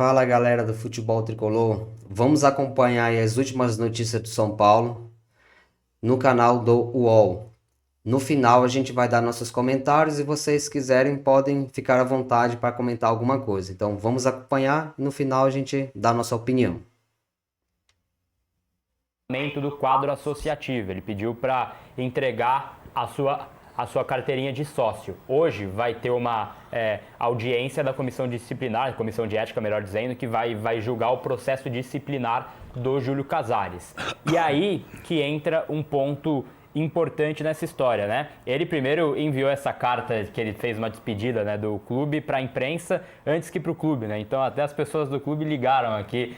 Fala galera do Futebol Tricolor, vamos acompanhar aí as últimas notícias do São Paulo no canal do UOL. No final a gente vai dar nossos comentários e vocês quiserem podem ficar à vontade para comentar alguma coisa. Então vamos acompanhar e no final a gente dá nossa opinião. Do quadro associativo, ele pediu para entregar a sua carteirinha de sócio. Hoje vai ter uma audiência da comissão disciplinar, comissão de ética, melhor dizendo, que vai julgar o processo disciplinar do Júlio Casares. E aí que entra um ponto importante nessa história, né? Ele primeiro enviou essa carta que ele fez uma despedida, né, do clube para a imprensa antes que para o clube, né? Então até as pessoas do clube ligaram aqui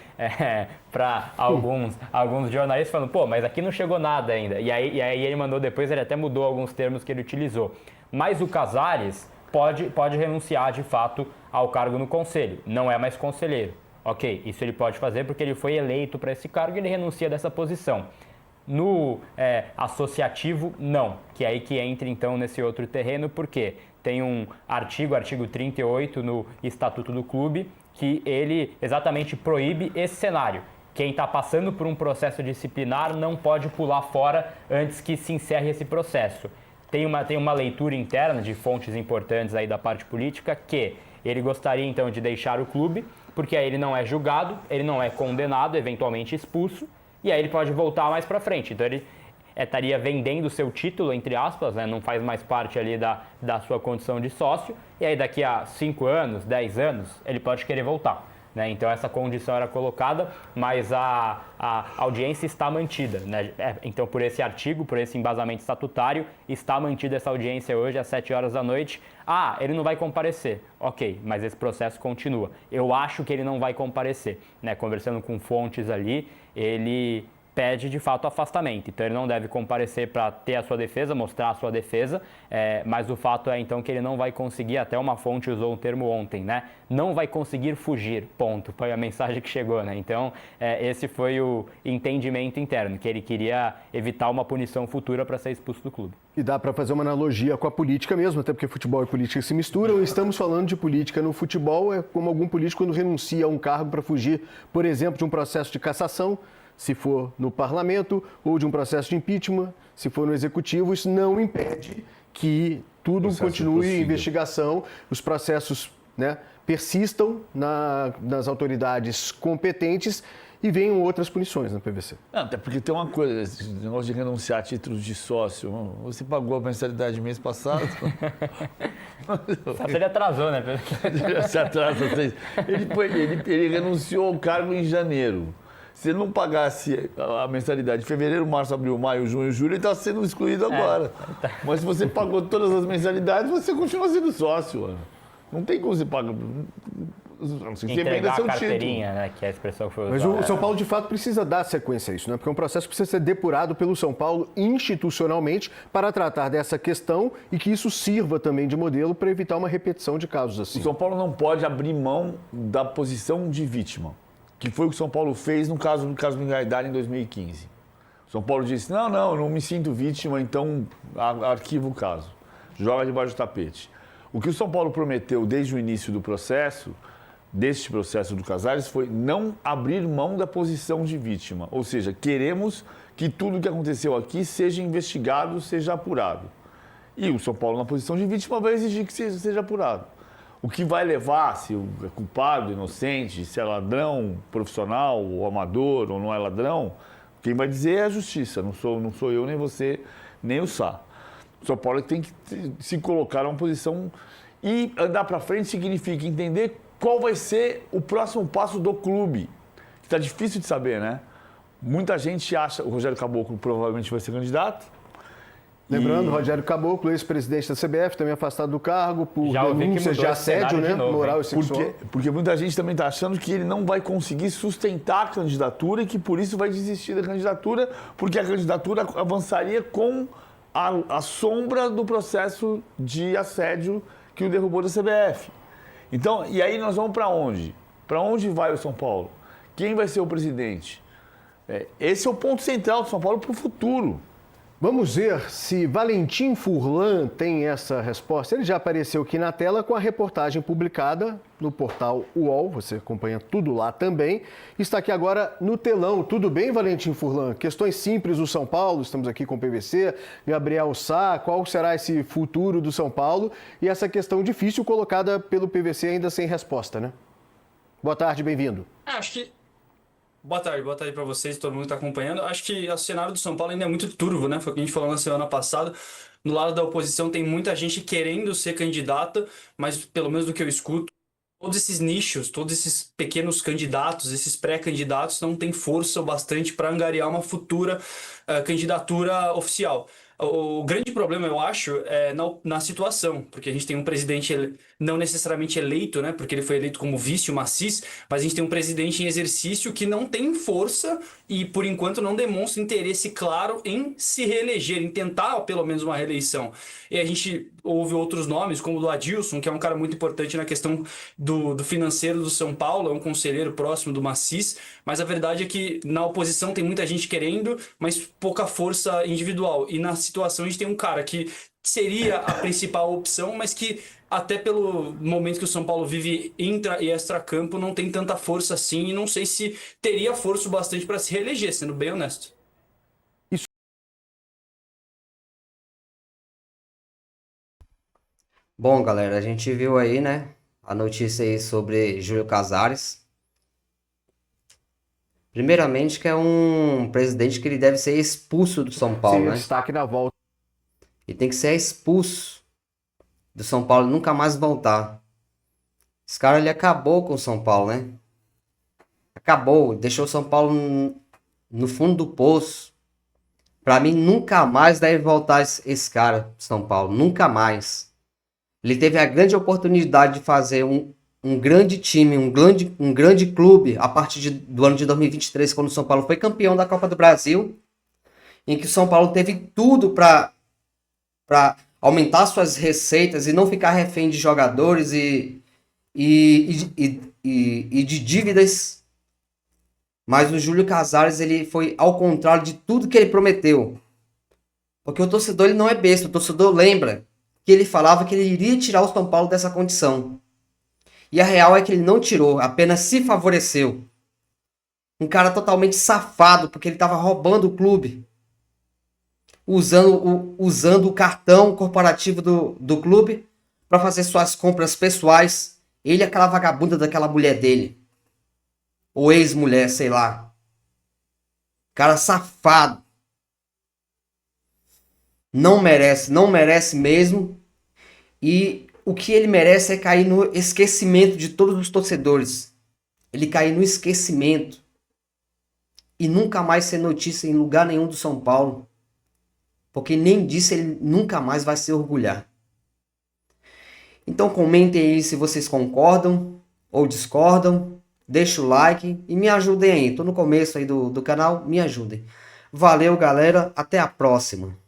para alguns jornalistas falando, pô, mas aqui não chegou nada ainda. E aí ele mandou depois, ele até mudou alguns termos que ele utilizou. Mas o Casares pode renunciar de fato ao cargo no conselho, não é mais conselheiro. Ok, isso ele pode fazer porque ele foi eleito para esse cargo e ele renuncia dessa posição. No associativo, não, que é aí que entra então nesse outro terreno, porque tem um artigo 38 no Estatuto do Clube, que ele exatamente proíbe esse cenário. Quem está passando por um processo disciplinar não pode pular fora antes que se encerre esse processo. Tem uma leitura interna de fontes importantes aí da parte política que ele gostaria então de deixar o clube, porque aí ele não é julgado, ele não é condenado, eventualmente expulso, e aí ele pode voltar mais para frente. Então ele estaria vendendo o seu título, entre aspas, né? Não faz mais parte ali da sua condição de sócio, e aí daqui a 5 anos, 10 anos, ele pode querer voltar, né? Então essa condição era colocada, mas a audiência está mantida, né? Então por esse artigo, por esse embasamento estatutário, está mantida essa audiência hoje às 7 horas da noite. Ah, ele não vai comparecer. Ok, mas esse processo continua. Eu acho que ele não vai comparecer, né? Conversando com fontes ali, ele pede de fato afastamento, então ele não deve comparecer para ter a sua defesa, mostrar a sua defesa, mas o fato é então que ele não vai conseguir, até uma fonte usou um termo ontem, né? Não vai conseguir fugir, ponto, foi a mensagem que chegou, né? Então esse foi o entendimento interno, que ele queria evitar uma punição futura para ser expulso do clube. E dá para fazer uma analogia com a política mesmo, até porque futebol e política se misturam. Estamos falando de política no futebol, é como algum político quando renuncia a um cargo para fugir, por exemplo, de um processo de cassação, se for no parlamento, ou de um processo de impeachment, se for no executivo. Isso não impede que tudo continue em investigação, os processos, né, persistam nas autoridades competentes e venham outras punições na PVC. Não, até porque tem uma coisa, esse negócio de renunciar a títulos de sócio. Você pagou a mensalidade mês passado? Só se ele atrasou, né? Se atrasa. Ele renunciou ao cargo em janeiro. Se ele não pagasse a mensalidade de fevereiro, março, abril, maio, junho, julho, ele está sendo excluído agora. Mas se você pagou todas as mensalidades, você continua sendo sócio. Não tem como você pagar. Você entregar a carteirinha, né, que é a expressão que foi usada. Mas o São Paulo, de fato, precisa dar sequência a isso, né? Porque é um processo que precisa ser depurado pelo São Paulo institucionalmente para tratar dessa questão e que isso sirva também de modelo para evitar uma repetição de casos assim. O São Paulo não pode abrir mão da posição de vítima, que foi o que o São Paulo fez no caso do Engaidar em 2015. O São Paulo disse, não me sinto vítima, então arquiva o caso, joga debaixo do tapete. O que o São Paulo prometeu desde o início do processo, deste processo do Casares, foi não abrir mão da posição de vítima. Ou seja, queremos que tudo o que aconteceu aqui seja investigado, seja apurado. E o São Paulo, na posição de vítima, vai exigir que seja apurado. O que vai levar, se é culpado, inocente, se é ladrão, profissional, ou amador, ou não é ladrão, quem vai dizer é a justiça, não sou eu, nem você, nem o Sá. O São Paulo tem que se colocar numa posição e andar para frente significa entender qual vai ser o próximo passo do clube. Está difícil de saber, né? Muita gente acha, o Rogério Caboclo provavelmente vai ser candidato. Lembrando, Rogério Caboclo, ex-presidente da CBF, também afastado do cargo por denúncias de assédio, né, moral e sexual. Porque muita gente também está achando que ele não vai conseguir sustentar a candidatura e que por isso vai desistir da candidatura, porque a candidatura avançaria com a sombra do processo de assédio que o derrubou da CBF. Então, e aí nós vamos para onde? Para onde vai o São Paulo? Quem vai ser o presidente? Esse é o ponto central do São Paulo para o futuro. Vamos ver se Valentim Furlan tem essa resposta. Ele já apareceu aqui na tela com a reportagem publicada no portal UOL. Você acompanha tudo lá também. Está aqui agora no telão. Tudo bem, Valentim Furlan? Questões simples do São Paulo. Estamos aqui com o PVC, Gabriel Sá. Qual será esse futuro do São Paulo? E essa questão difícil colocada pelo PVC ainda sem resposta, né? Boa tarde, bem-vindo. Acho que. Boa tarde para vocês, todo mundo que está acompanhando. Acho que o cenário do São Paulo ainda é muito turvo, né? Foi o que a gente falou na semana passada. No lado da oposição tem muita gente querendo ser candidata, mas pelo menos do que eu escuto, todos esses nichos, todos esses pequenos candidatos, esses pré-candidatos não têm força o bastante para angariar uma futura candidatura oficial. O grande problema, eu acho, é na situação, porque a gente tem um presidente não necessariamente eleito, né, porque ele foi eleito como vice, o Massis, mas a gente tem um presidente em exercício que não tem força e, por enquanto, não demonstra interesse claro em se reeleger, em tentar pelo menos uma reeleição. E a gente ouve outros nomes, como o do Adilson, que é um cara muito importante na questão do financeiro do São Paulo, é um conselheiro próximo do Massis, mas a verdade é que na oposição tem muita gente querendo, mas pouca força individual. E na situação a gente tem um cara que seria a principal opção, mas que até pelo momento que o São Paulo vive intra e extra-campo não tem tanta força assim e não sei se teria força o bastante para se reeleger, sendo bem honesto. Bom, galera, a gente viu aí, né, a notícia aí sobre Júlio Casares. Primeiramente, que é um presidente que ele deve ser expulso do São Paulo, Sim, né? destaque na volta. E tem que ser expulso do São Paulo e nunca mais voltar. Esse cara, ele acabou com o São Paulo, né? Acabou, deixou o São Paulo no fundo do poço. Pra mim, nunca mais deve voltar esse cara do São Paulo, nunca mais. Ele teve a grande oportunidade de fazer um grande time, um grande clube a partir do ano de 2023, quando o São Paulo foi campeão da Copa do Brasil, em que o São Paulo teve tudo para aumentar suas receitas e não ficar refém de jogadores e de dívidas. Mas o Júlio Casares, ele foi ao contrário de tudo que ele prometeu. Porque o torcedor, ele não é besta, o torcedor lembra que ele falava que ele iria tirar o São Paulo dessa condição. E a real é que ele não tirou, apenas se favoreceu. Um cara totalmente safado, porque ele estava roubando o clube. Usando o cartão corporativo do clube para fazer suas compras pessoais. Ele e aquela vagabunda daquela mulher dele. Ou ex-mulher, sei lá. Cara safado. Não merece mesmo. E o que ele merece é cair no esquecimento de todos os torcedores. Ele cair no esquecimento. E nunca mais ser notícia em lugar nenhum do São Paulo. Porque nem disso ele nunca mais vai se orgulhar. Então comentem aí se vocês concordam ou discordam. Deixa o like e me ajudem aí. Tô no começo aí do canal, me ajudem. Valeu, galera. Até a próxima.